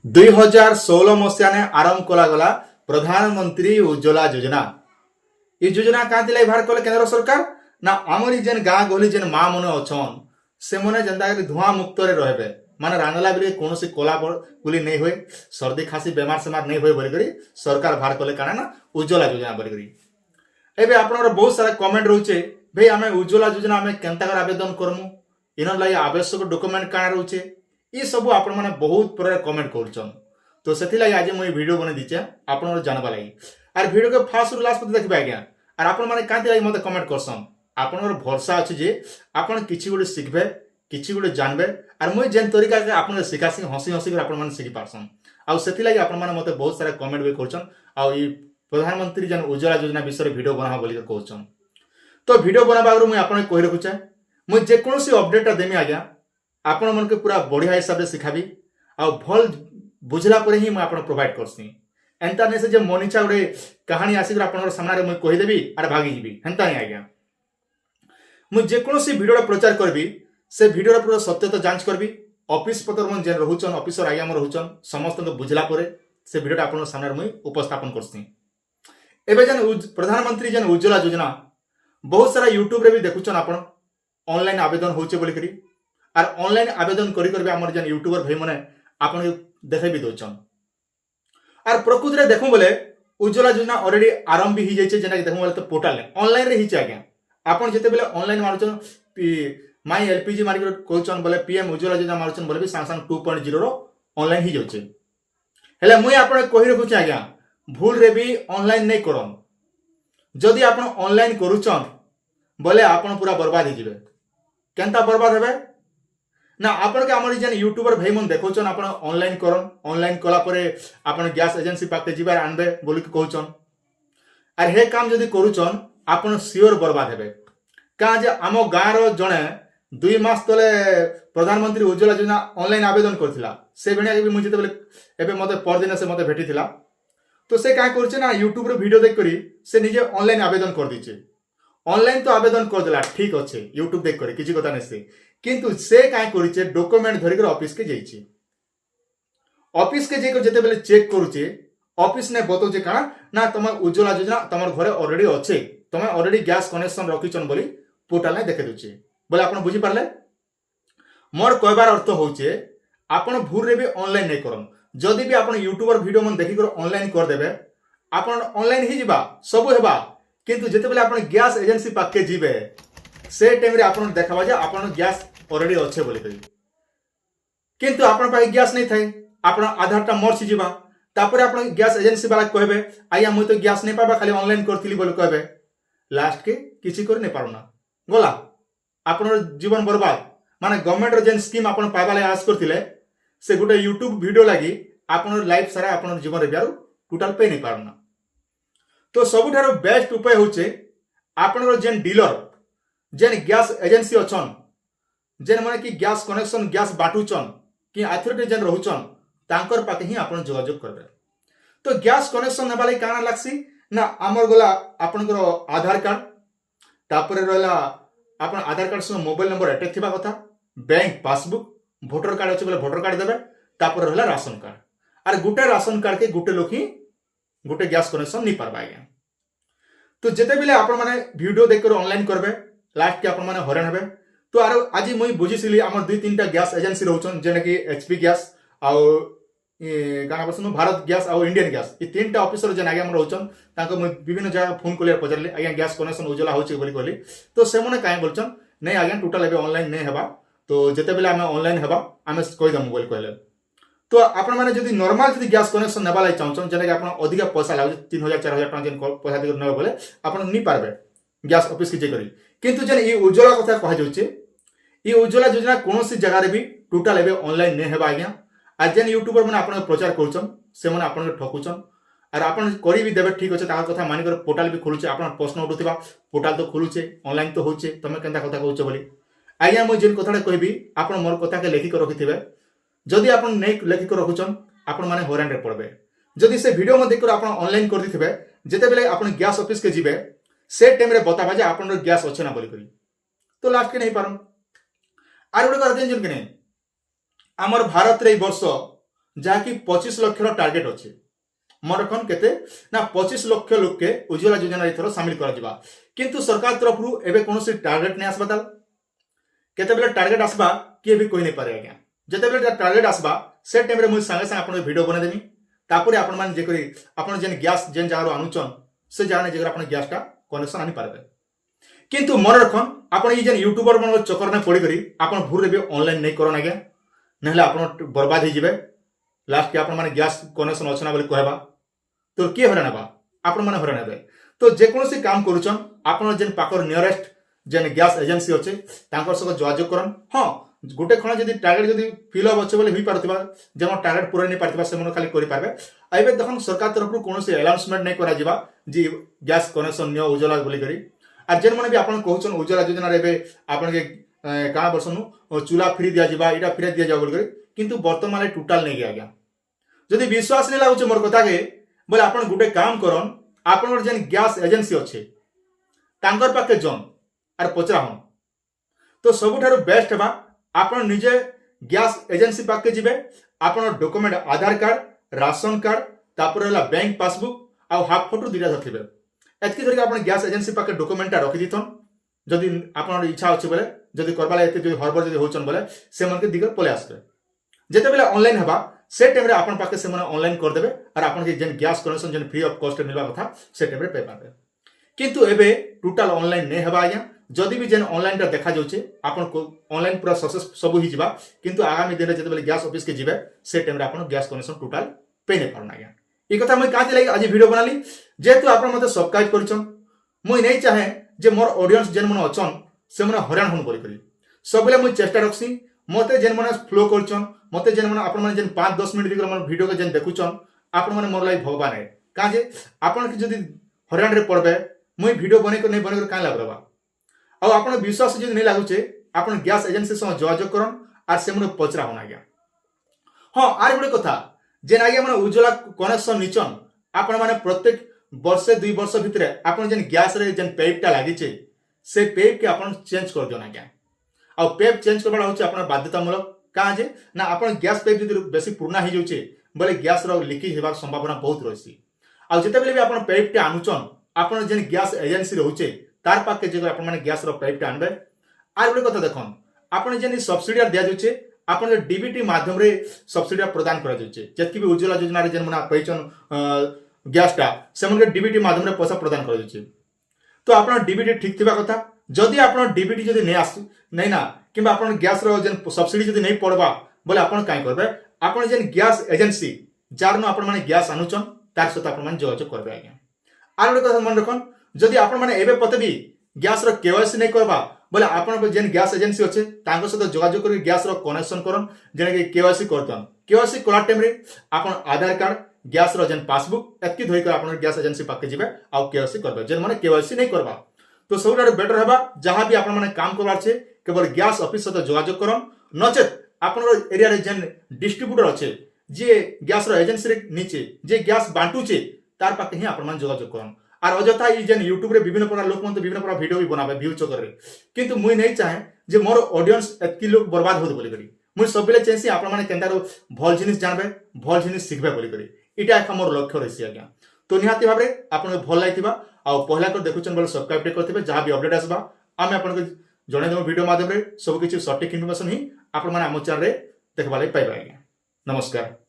2016 मसीहा आरंभ कला गला प्रधानमंत्री उज्ज्वला योजना। ये योजना क्या दिलाई बाहर कले केंद्र सरकार ना आमरी जेन गाँ गहली जेन माँ मन अच्छन से मैंने जेनता धुआं मुक्त रहे माने रांधला बेले कौन सी कोला कुली नहीं हुए सर्दी खासी बेमार सेमार नहीं हुए बोली सरकार बाहर कले काना ना उज्ज्वला योजना बोली। एबे आपनर बहुत सारा कमेंट रोचे भाई आमे उज्ज्वला योजना आमे केनता कर आवेदन करमु इन लागि आवश्यक डॉक्यूमेंट काना रोचे ये सब आपण माने बहुत प्रकार कमेंट करछन। तो सेथि लागि आज मैं वीडियो बने दीचे आपनर जानबा लागि आर वीडियो के फास्ट लास्ट पते देखबा आज्ञा आर आपण माने कांति लागि मते कमेंट करसन आपनर भरोसा अछि जे आपण किछि गुडे सिखबे किछि गुडे जानबे आर मैं जेन तरीका के आपण सिखासी हसी हसी कर आपण माने सिखि पारसन आ सेथि लागि आपण माने मते बहुत सारा कमेंट भी करछन आ ई प्रधानमंत्री जन उज्ज्वला योजना विषय वीडियो बना बोली कहछन। तो वीडियो बनाबा आगु मैं आपण कहि रखुचे मैं जे कोनोसी अपडेट देमी आज्ञा आपण मन के पूरा बढ़िया हिसाब से सिखाबी आ भल बुझला पर ही मैं आपण प्रोवाइड करसी एंता ने से जे मनीचा गुडे कहानी आसी आपण सामने रे मैं कहि देबी आर भागी जीबी हेंता नहीं आज्ञा मैं जे कोनोसी वीडियो प्रचार करबी से वीडियो पूरा सत्यता जांच करबी ऑफिस पत्र मन जेन रहउचन ऑफिसर आज्ञा मन रहउचन समस्त को बुझला पर से वीडियो आपण सामने रे मैं उपस्थापन करसी। एबे जन प्रधानमंत्री जन उज्ज्वला योजना बहुत सारा यूट्यूब रे भी देखुचन आपण ऑनलाइन आवेदन होचे बोली करी आर ऑनलाइन आवेदन करी करबे हमर जन यूट्यूबर भाई माने आपण देखै भी दोचन आर प्रकृति रे देखु बोले उज्ज्वला योजना ऑलरेडी आरंभ ही जायचे जेना देखु बोले तो पोर्टल ने ऑनलाइन रे हिचे आज्ञा आपण जेते बेले ऑनलाइन मारुचन माई एलपीजी मारी कहचन बोले पीएम उज्ज्वला योजना मारुचन बोले भी सांग 2.0 रो ऑनलाइन ही जाउचे हेले मुई आपण कहि रखुची आज्ञा भूल रे भी ऑनलाइन नहीं करन जदि आपण ऑनलाइन करूचन बोले आपण पूरा बर्बाद ही जिवे केनता बर्बाद हेबे ना आपण के हमर जन यूट्यूबर भाई मन देखोचन आपण ऑनलाइन करन ऑनलाइन कला परे आपण गैस एजेंसी पाके जिबार आनबे बोली कहउचन आर हे काम जदि करूचन आपण सियोर बर्बाद हेबे का जे आमो गाँ रो जणे 2 मास तले प्रधानमंत्री उज्ज्वला योजना ऑनलाइन आवेदन करथिला से बेणिया भी मुझे तबले एबे मते परदिन से मते भेटिथिला तो से क्या करछे ना यूट्यूब रे वीडियो देख करी से निजे ऑनलाइन आवेदन कर दीचे ऑनलाइन तो आवेदन कर देला ठीक अच्छे यूट्यूब देख करी किछि कथा नै से किंतु से क्या करिचे डॉक्यूमेंट धरि कर ऑफिस के जाइछे ऑफिस के जेको जेते बेले चेक करूचे ऑफिस ने बतौचे काना ना तम उज्ज्वला योजना तमर घरे ऑलरेडी अच्छे तमे ऑलरेडी गैस कनेक्शन रखिचन बोली पोर्टल ने देखे दोचे बोले आपण बुझी पारले मोर कहबार अर्थ होचे आपण भूर रे भी ऑनलाइन नै करन जदि भी आपण यूट्यूबर वीडियो मन देखि कर ऑनलाइन कर देबे आपण ऑनलाइन ही जिबा सब हेबा किंतु जेते बेले आपण गैस एजेंसी पाके जिबे से टाइम रे आपण देखाबा जे आपण गैस ऑलरेडी अच्छे बोली कहि किंतु आपण पाई गैस नै थाई आपण आधार टा मरछि जिबा तापर आपण गैस एजेंसी वाला कहबे आया मुई तो गैस नै पाबा खाली ऑनलाइन करथिली बोली कहबे लास्ट के किछि कर नै पारुना गला आपण जीवन बर्बाद माने गवर्नमेंट रो जेन स्कीम आपण पाइबा ले आस करथिले से गोटे यूट्यूब वीडियो लगी आपन लाइफ सारा आपन जीवन रे बियार टोटल पे नहीं पारना। तो सबुठारो बेस्ट उपाय होचे आपन जेन डीलर जेन गैस एजेंसी अछन जेन माने कि गैस कनेक्शन गैस बाटुचन कि अथॉरिटी जेन रहउचन तांकर पाके ही आपन जोगाजोग करबे। तो गैस कनेक्शन नेबा लागि काना लागसी ना हमर गोला आपनकर आधार कार्ड तापर रहला आपन आधार कार्ड से मोबाइल नंबर अटैच थिबा कथा बैंक पासबुक भोटर कार्ड अच्छे बोले भोटर कार्ड देवे तापर रहला ration card are Gute ration card के गुटे लोक ही गुटे गैस कनेक्शन नहीं पारबा आज्ञा। तो जेते बेले आपण माने वीडियो देख कर ऑनलाइन करबे लास्ट के आपण माने हरान हेबे। तो आरो आज मुई बुझिसिली हमर 2-3टा गैस एजेंसी रहउचन जेने कि एचपी गैस आ गाना बसनो भारत गैस आ इंडियन गैस ई 3टा ऑफिसर जेन आज्ञा हम रहउचन ताको मुई विभिन्न जगह फोन कलिया पजरले आज्ञा गैस कनेक्शन उज्ज्वला होचे बोली कहली तो से मने काहे बोलचन नै आज्ञा टोटल एबे ऑनलाइन नै हेबा तो जेते बेले आमे ऑनलाइन हेबा आमे कहि दम बोल कहले। तो आपण माने जदी नॉर्मल जदी गैस कनेक्शन नेबा लाई चाहछन जेने कि आपण अधिक पैसा लागो 3000-4000 टका जेन पैसा दे नेबा बोले आपण नि पारबे गैस ऑफिस के जे करी किंतु जेन ई उज्ज्वला कथा कहा जाउचे ई उज्ज्वला योजना कोनोसी जगह रे भी टोटल एबे ऑनलाइन नै हेबा आज्ञा आ जेन यूट्यूबर माने आपण प्रचार करछन से माने आपण ठकुचन आर आपण करी भी देबे ठीक अछि तार कथा मानि कर पोर्टल भी खोलुचे आपण प्रश्न उठुथिबा पोर्टल तो खोलुचे ऑनलाइन तो होचे तमे केनता कथा कहउचे बोली आज्ञा मुझे जेन कथाटा कहबी आपण मोर कथा के लेखि कर रखिथिबे जदि आपण नै लेखि कर रखुचन आपण माने हरान रे पड़बे जदि से वीडियो म देख कर आपण ऑनलाइन कर दिथिबे जेते बेले आपण गैस ऑफिस के जिबे से टाइम रे बताबा जे आपण गैस अछि ना बोली करी तो लास्ट के नै पारन आर गोटे कर जेन के नै हमर भारत रे वर्ष जहाँकि 25 लक्ष टार्गेट अच्छे मन रखन के 25 लक्ष लोक के उज्ज्वला योजना एथर सामिल करा किंतु सरकार तरफ एवं कौन टार्गेट नहीं आसबा केते टार्गेट आसबा किए भी कोई नहीं पारे आज्ञा जिते टार्गेट आसबा से टाइम मुझे सागे सागे आपन वीडियो बनादेमी तापर आपण मान जे करी आपण जेन गैस जेन जगार आनुचन से जगह जगह आपण गैसटा कनेक्शन आनी पारबे किंतु मन रखन आपण ये जेन यूट्यूबर मन चक्कर ने पड़ी करी आपण भूर भी ऑनलाइन नहीं करन आज्ञा नहले आपण बर्बाद हो जिवे लास्ट के आपण माने गैस कनेक्शन अछि ना बोली कहबा तो किए हरान बा आपण माने हरान हेबे तो जेकोसी काम करूचन आपण जेन पाकर नियरेस्ट जेन गैस एजेंसी अच्छे तांकर सह जोगाजोग करन हाँ गोटे खण जदि टार्गेट जदि फिल अप अच्छे बोले हो पारथिबा जेमन टार्गेट पूरा नहीं पारथिबा से मन खाली करि पारबे आइबे देखन सरकार तरफ कोनोसी अनाउंसमेंट नहीं करा जिबा जी गैस कनेक्शन नियो उज्ज्वला बोली करी आ जेन मन भी आपण कहउछन उज्ज्वला योजना रे बे आपण के काना वर्षनु चूल्हा फ्री दिया जिबा इटा फ्री दिया जा बोल करी किंतु वर्तमान टोटल नहीं गया गया जदि विश्वास नहीं लागुचे मोर कथा के बोले आपण गुटे काम करन आपण जेन गैस एजेंसी अच्छे तांकर पाके जन आर पचरा हन तो सबुठारु बेस्ट हेबा आपण निजे गैस एजेंसी पाके जिबे आपण डॉक्यूमेंट आधार कार्ड राशन कार्ड तापर होला बैंक पासबुक आ हाफ फोटो दिरा धरथिबे एतकी धरि आपण गैस एजेंसी पाके डॉक्यूमेंट रखि दिथन जदि आपण इच्छा अछि बोले जदि करबाला एते जदि हरबर जदि होचन बोले से मन के दिगर पले आसबे जेते बेले ऑनलाइन हेबा से टाइम रे आपण पाके से मन ऑनलाइन कर देबे और आपण के जेन गैस कनेक्शन जेन फ्री ऑफ कॉस्ट मिलबा कथा से टाइम रे पे पाबे किंतु एबे टोटल ऑनलाइन नै हेबा आया जदि भी जेन ऑनलाइन टा देखा जाउचे आपण को ऑनलाइन पूरा सक्सेस सब ही जिबा किंतु आगामी दिन जेते बेले गैस ऑफिस के जिबे से टाइम रे आपण गैस कनेक्शन टोटल पे नै पारना आया ई कथा मैं काती लागि आज वीडियो बनाली जेतु आपण मते सब्सक्राइब करछन मुई नै चाहे जे मोर ऑडियंस जेन मन अछन से मन हैरान होन करी सबले मुई चेष्टा रखसी मते जेन मन फ्लो करछन मते जेन मन आपण मन जेन 5-10 मिनिट दिगर मन वीडियो के जेन देखुछन आपण मन मोर लागि भगवान है का जे आपण के जदि हैरान रे पड़बे मुई वीडियो बने को नै बने को का लाभ रहबा आ आपण विश्वास जदि नै लागुचे आपण गैस एजेंसी संग जोगाजोग करन आर से मन पचरा होना गया हां आर गुडे कथा जेन आगे मन उज्ज्वला कनेक्शन निचन आपण माने प्रत्येक वर्षे 2 वर्ष भितरे आपण जेन गैस रे जेन पाइपटा लागिचे से पाइप के आपण चेंज कर दियो ना गया आ पाइप चेंज करबा होचे आपण बाध्यतामूलक का जे ना आपण गैस पाइप जदि बेसी पुराना ही जाउचे बोले गैस रो लीकेज हेबार संभावना बहुत रहसी आ जते बेले भी आपण पाइप टे आनुचन आपण जेन गैस एजेंसी रहउचे तार पाके जे आपण माने गैस रो पाइप टे आनबे आर गुडे कथा देखन आपण जेन सब्सिडी दिया जाउचे आपण डीबीटी माध्यम रे सब्सिडी प्रदान करा जाउचे जतकी भी उज्ज्वला योजना रे जेन मना पैचन गैस टा से मन डीबीटी माध्यम रे पैसा प्रदान करा जाउचे तो आपण डीबीटी ठीक थिबा कथा जदि आपण डीबीटी जदि नै आसु नै ना किबा आपण गैस रो जेन सब्सिडी जदि नै पड़बा बोले आपण काई करबे आपण जेन गैस एजेंसी जार न आपण माने गैस आनुचन तार सहित आपण माने जोगाजोग करबे आज्ञा आर गोटे कथा मन रखन जदि आपण माने एबे पते भी गैस रो केवाईसी नै करबा बोले आपण जेन गैस एजेंसी अच्छे तांको सहित जोगाजोग कर गैस रो कनेक्शन करन जेने कि केवाईसी करतन केवाईसी कला टाइम रे आपण आधार कार्ड गैस रो जेन पासबुक एतकी धोई कर आपण गैस एजेंसी पाके जिबे आ केवाईसी करबे जेन माने केवाईसी नै करबा तो सबुठार बेटर हेबा जहां भी आपण माने काम करबार छे केवल गैस ऑफिस सहित जोगाजोग करन नचेत आपण एरिया रे जेन डिस्ट्रीब्यूटर अच्छे जे गैस रो एजेंसी रे नीचे जे गैस बांटुचे तार पाके ही आपण माने जोगाजोग करन आर अजथा ई जेन यूट्यूब रे विभिन्न प्रकार लोक मन विभिन्न प्रकार वीडियो भी बनाबे व्यू चक्कर रे किंतु मुई नै चाहे जे मोर ऑडियंस एतकी लोग बर्बाद होत बोली करी मुई सबले चाहेसी आपण माने केनतारो भल जिनिस जानबे भल जिनिस सिखबे बोली करी इटा एक मोर लक्ष्य रहसी आज्ञा तो निहाती भाबरे आपण भल लागितिबा आ पहला कर देखुचन बोले सब्सक्राइब टे करथिबे जहां भी अपडेट आसबा आमे आपण को जणे देबो वीडियो माध्यम रे सब किछि सटीक इन्फॉर्मेशन ही आपण माने हम चैनल रे देखबा ले पाइबा आज्ञा नमस्कार।